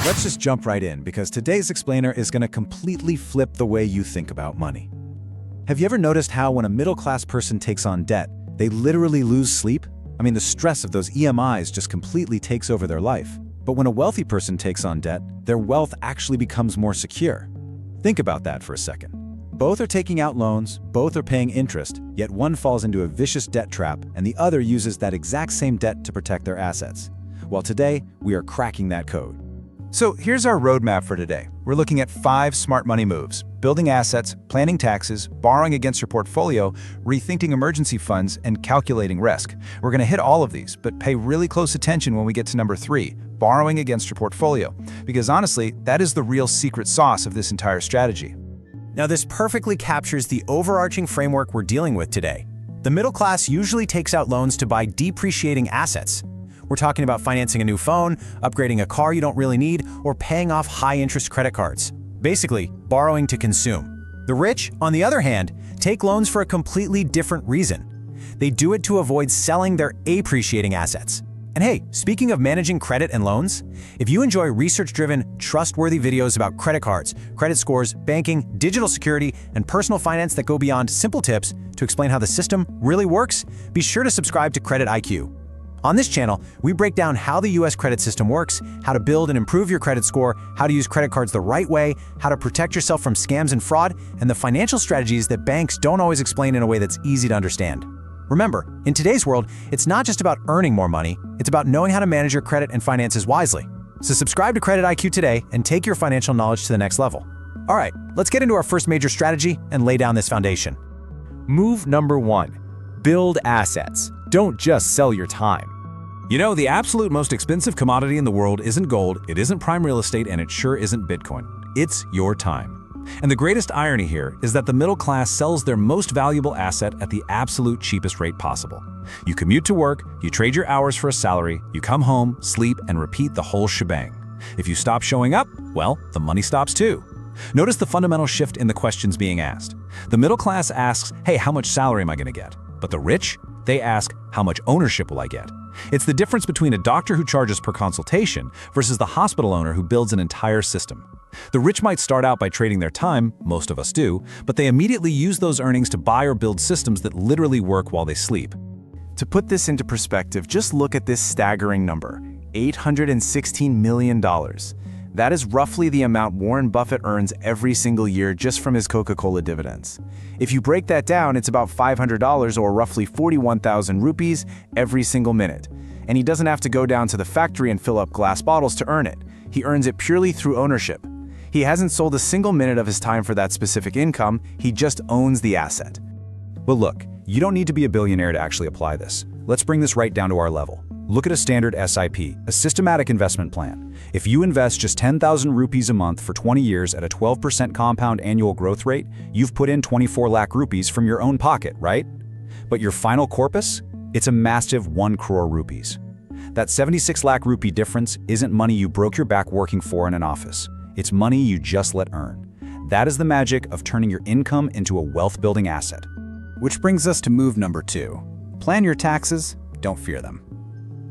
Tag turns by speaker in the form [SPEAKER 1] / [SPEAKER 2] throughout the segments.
[SPEAKER 1] Let's just jump right in because today's explainer is going to completely flip the way you think about money. Have you ever noticed how when a middle-class person takes on debt, they literally lose sleep? I mean, the stress of those EMIs just completely takes over their life. But when a wealthy person takes on debt, their wealth actually becomes more secure. Think about that for a second. Both are taking out loans, both are paying interest, yet one falls into a vicious debt trap and the other uses that exact same debt to protect their assets. Well, today, we are cracking that code. So here's our roadmap for today. We're looking at 5 smart money moves: building assets, planning taxes, borrowing against your portfolio, rethinking emergency funds, and calculating risk. We're going to hit all of these, but pay really close attention when we get to number 3, borrowing against your portfolio, because honestly, that is the real secret sauce of this entire strategy.
[SPEAKER 2] Now, this perfectly captures the overarching framework we're dealing with today. The middle class usually takes out loans to buy depreciating assets. We're talking about financing a new phone, upgrading a car you don't really need, or paying off high-interest credit cards. Basically, borrowing to consume. The rich, on the other hand, take loans for a completely different reason. They do it to avoid selling their appreciating assets. And hey, speaking of managing credit and loans, if you enjoy research-driven, trustworthy videos about credit cards, credit scores, banking, digital security, and personal finance that go beyond simple tips to explain how the system really works, be sure to subscribe to Credit IQ. On this channel, we break down how the US credit system works, how to build and improve your credit score, how to use credit cards the right way, how to protect yourself from scams and fraud, and the financial strategies that banks don't always explain in a way that's easy to understand. Remember, in today's world, it's not just about earning more money, it's about knowing how to manage your credit and finances wisely. So subscribe to Credit IQ today and take your financial knowledge to the next level. All right, let's get into our first major strategy and lay down this foundation.
[SPEAKER 3] Move number 1, build assets. Don't just sell your time.
[SPEAKER 1] You know, the absolute most expensive commodity in the world isn't gold, it isn't prime real estate, and it sure isn't Bitcoin. It's your time. And the greatest irony here is that the middle class sells their most valuable asset at the absolute cheapest rate possible. You commute to work, you trade your hours for a salary, you come home, sleep, and repeat the whole shebang. If you stop showing up, well, the money stops too. Notice the fundamental shift in the questions being asked. The middle class asks, hey, how much salary am I going to get? But the rich, they ask, how much ownership will I get? It's the difference between a doctor who charges per consultation versus the hospital owner who builds an entire system. The rich might start out by trading their time, most of us do, but they immediately use those earnings to buy or build systems that literally work while they sleep.
[SPEAKER 3] To put this into perspective, just look at this staggering number, $816 million. That is roughly the amount Warren Buffett earns every single year just from his Coca-Cola dividends. If you break that down, it's about $500 or roughly 41,000 rupees every single minute. And he doesn't have to go down to the factory and fill up glass bottles to earn it. He earns it purely through ownership. He hasn't sold a single minute of his time for that specific income, he just owns the asset.
[SPEAKER 1] But look, you don't need to be a billionaire to actually apply this. Let's bring this right down to our level. Look at a standard SIP, a systematic investment plan. If you invest just 10,000 rupees a month for 20 years at a 12% compound annual growth rate, you've put in 24 lakh rupees from your own pocket, right? But your final corpus? It's a massive 1 crore rupees. That 76 lakh rupee difference isn't money you broke your back working for in an office. It's money you just let earn. That is the magic of turning your income into a wealth-building asset. Which brings us to move number 2. Plan your taxes, don't fear them.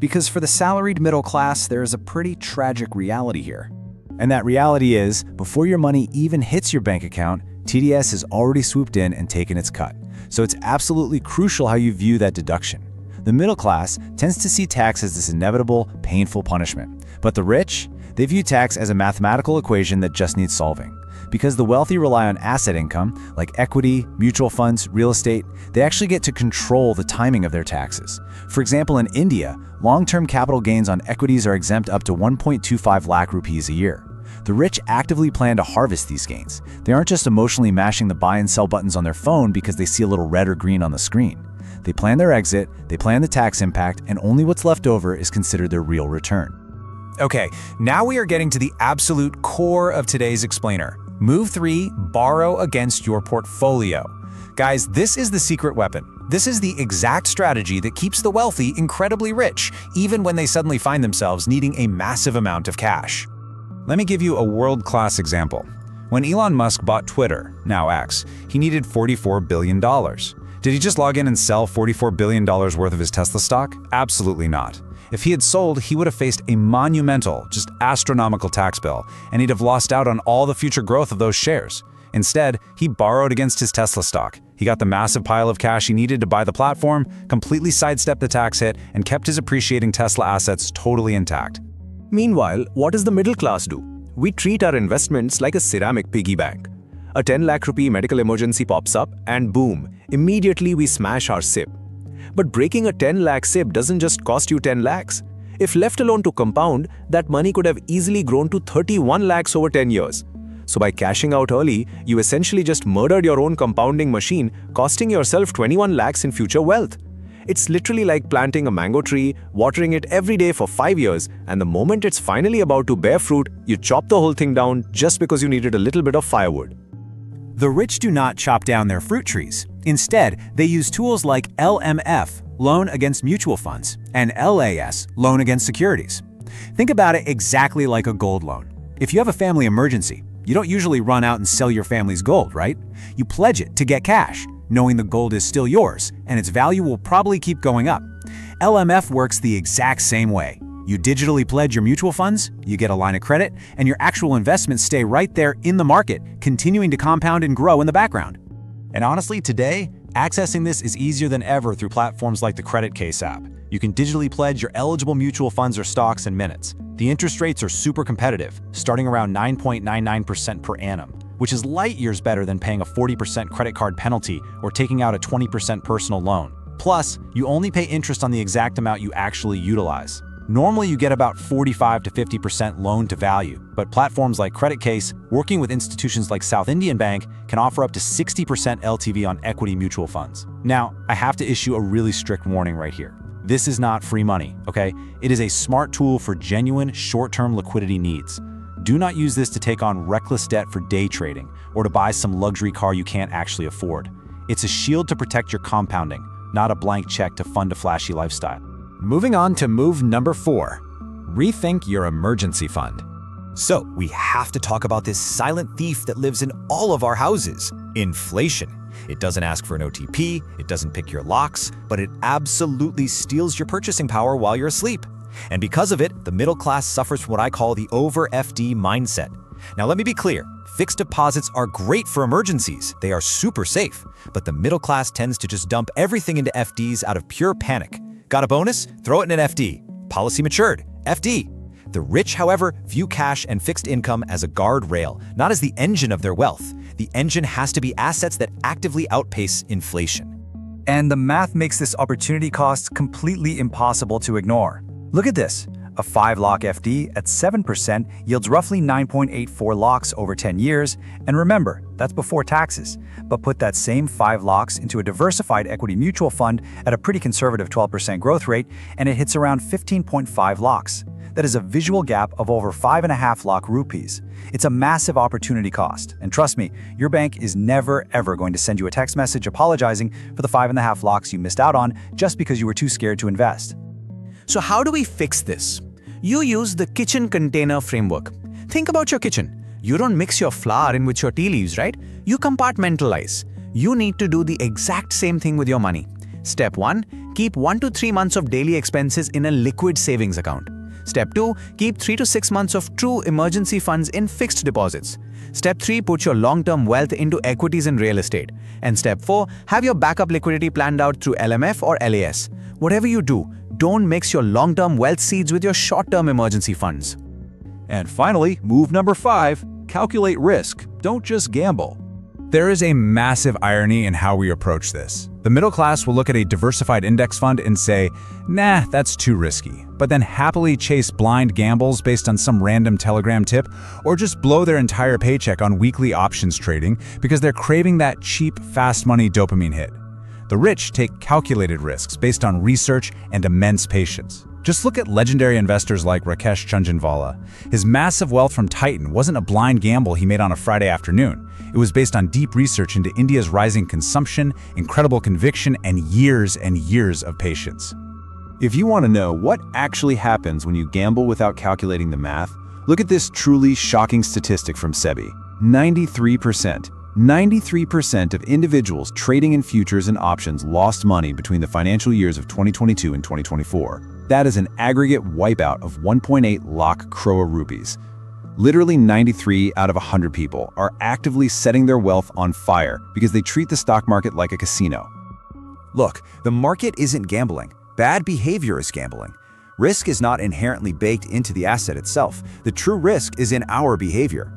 [SPEAKER 1] Because for the salaried middle class, there is a pretty tragic reality here. And that reality is, before your money even hits your bank account, TDS has already swooped in and taken its cut. So it's absolutely crucial how you view that deduction. The middle class tends to see tax as this inevitable, painful punishment. But the rich, they view tax as a mathematical equation that just needs solving. Because the wealthy rely on asset income, like equity, mutual funds, real estate, they actually get to control the timing of their taxes. For example, in India, long-term capital gains on equities are exempt up to 1.25 lakh rupees a year. The rich actively plan to harvest these gains. They aren't just emotionally mashing the buy and sell buttons on their phone because they see a little red or green on the screen. They plan their exit, they plan the tax impact, and only what's left over is considered their real return.
[SPEAKER 2] Okay, now we are getting to the absolute core of today's explainer. Move 3, borrow against your portfolio. Guys, this is the secret weapon. This is the exact strategy that keeps the wealthy incredibly rich, even when they suddenly find themselves needing a massive amount of cash. Let me give you a world-class example. When Elon Musk bought Twitter, now X, he needed $44 billion. Did he just log in and sell $44 billion worth of his Tesla stock? Absolutely not.
[SPEAKER 1] If he had sold, he would have faced a monumental, just astronomical tax bill, and he'd have lost out on all the future growth of those shares. Instead, he borrowed against his Tesla stock. He got the massive pile of cash he needed to buy the platform, completely sidestepped the tax hit, and kept his appreciating Tesla assets totally intact.
[SPEAKER 4] Meanwhile, what does the middle class do? We treat our investments like a ceramic piggy bank. A 10 lakh rupee medical emergency pops up and boom, immediately we smash our SIP. But breaking a 10 lakh SIP doesn't just cost you 10 lakhs. If left alone to compound, that money could have easily grown to 31 lakhs over 10 years. So by cashing out early, you essentially just murdered your own compounding machine, costing yourself 21 lakhs in future wealth. It's literally like planting a mango tree, watering it every day for 5 years, and the moment it's finally about to bear fruit, you chop the whole thing down just because you needed a little bit of firewood.
[SPEAKER 2] The rich do not chop down their fruit trees. Instead, they use tools like LMF, loan against mutual funds, and LAS, loan against securities. Think about it exactly like a gold loan. If you have a family emergency, you don't usually run out and sell your family's gold, right? You pledge it to get cash, knowing the gold is still yours, and its value will probably keep going up. LMF works the exact same way. You digitally pledge your mutual funds, you get a line of credit, and your actual investments stay right there in the market, continuing to compound and grow in the background.
[SPEAKER 1] And honestly, today, accessing this is easier than ever through platforms like the Credit Case app. You can digitally pledge your eligible mutual funds or stocks in minutes. The interest rates are super competitive, starting around 9.99% per annum, which is light years better than paying a 40% credit card penalty or taking out a 20% personal loan. Plus, you only pay interest on the exact amount you actually utilize. Normally, you get about 45 to 50% loan to value, but platforms like Credit Case, working with institutions like South Indian Bank, can offer up to 60% LTV on equity mutual funds. Now, I have to issue a really strict warning right here. This is not free money, okay? It is a smart tool for genuine short-term liquidity needs. Do not use this to take on reckless debt for day trading or to buy some luxury car you can't actually afford. It's a shield to protect your compounding, not a blank check to fund a flashy lifestyle.
[SPEAKER 2] Moving on to move number 4, rethink your emergency fund.
[SPEAKER 5] So, we have to talk about this silent thief that lives in all of our houses, inflation. It doesn't ask for an OTP, it doesn't pick your locks, but it absolutely steals your purchasing power while you're asleep. And because of it, the middle class suffers from what I call the over-FD mindset. Now let me be clear, fixed deposits are great for emergencies, they are super safe, but the middle class tends to just dump everything into FDs out of pure panic. Got a bonus? Throw it in an FD. Policy matured. FD. The rich, however, view cash and fixed income as a guardrail, not as the engine of their wealth. The engine has to be assets that actively outpace inflation.
[SPEAKER 1] And the math makes this opportunity cost completely impossible to ignore. Look at this. A 5-lakh FD at 7% yields roughly 9.84 lakhs over 10 years, and remember, that's before taxes. But put that same 5 lakhs into a diversified equity mutual fund at a pretty conservative 12% growth rate, and it hits around 15.5 lakhs. That is a visual gap of over 5.5 lakh rupees. It's a massive opportunity cost, and trust me, your bank is never ever going to send you a text message apologizing for the 5.5 lakhs you missed out on just because you were too scared to invest.
[SPEAKER 4] So how do we fix this? You use the kitchen container framework. Think about your kitchen. You don't mix your flour in with your tea leaves, right? You compartmentalize. You need to do the exact same thing with your money. Step 1, keep 1 to 3 months of daily expenses in a liquid savings account. Step 2, keep 3 to 6 months of true emergency funds in fixed deposits. Step 3, put your long-term wealth into equities and real estate. And Step 4, have your backup liquidity planned out through LMF or LAS. Whatever you do, don't mix your long-term wealth seeds with your short-term emergency funds.
[SPEAKER 1] And finally, move number 5, calculate risk. Don't just gamble.
[SPEAKER 6] There is a massive irony in how we approach this. The middle class will look at a diversified index fund and say, nah, that's too risky, but then happily chase blind gambles based on some random Telegram tip, or just blow their entire paycheck on weekly options trading because they're craving that cheap, fast money dopamine hit. The rich take calculated risks based on research and immense patience. Just look at legendary investors like Rakesh Jhunjhunwala. His massive wealth from Titan wasn't a blind gamble he made on a Friday afternoon. It was based on deep research into India's rising consumption, incredible conviction, and years of patience.
[SPEAKER 3] If you want to know what actually happens when you gamble without calculating the math, look at this truly shocking statistic from SEBI. 93% of individuals trading in futures and options lost money between the financial years of 2022 and 2024.
[SPEAKER 1] That is an aggregate wipeout of 1.8 lakh crore rupees. Literally 93 out of 100 people are actively setting their wealth on fire because they treat the stock market like a casino.
[SPEAKER 5] Look, the market isn't gambling. Bad behavior is gambling. Risk is not inherently baked into the asset itself. The true risk is in our behavior.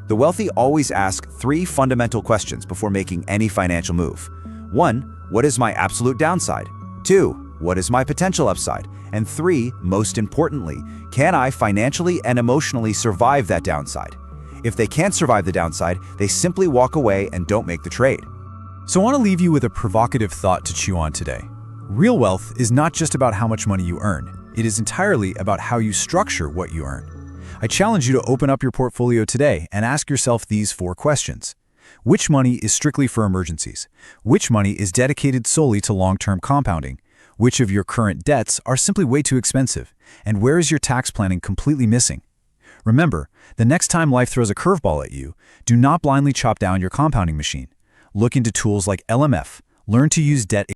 [SPEAKER 5] The wealthy always ask 3 fundamental questions before making any financial move. 1, what is my absolute downside? 2, what is my potential upside? And 3, most importantly, can I financially and emotionally survive that downside? If they can't survive the downside, they simply walk away and don't make the trade.
[SPEAKER 6] So I want to leave you with a provocative thought to chew on today. Real wealth is not just about how much money you earn. It is entirely about how you structure what you earn. I challenge you to open up your portfolio today and ask yourself these 4 questions. Which money is strictly for emergencies? Which money is dedicated solely to long-term compounding? Which of your current debts are simply way too expensive? And where is your tax planning completely missing? Remember, the next time life throws a curveball at you, do not blindly chop down your compounding machine. Look into tools like LMF. Learn to use debt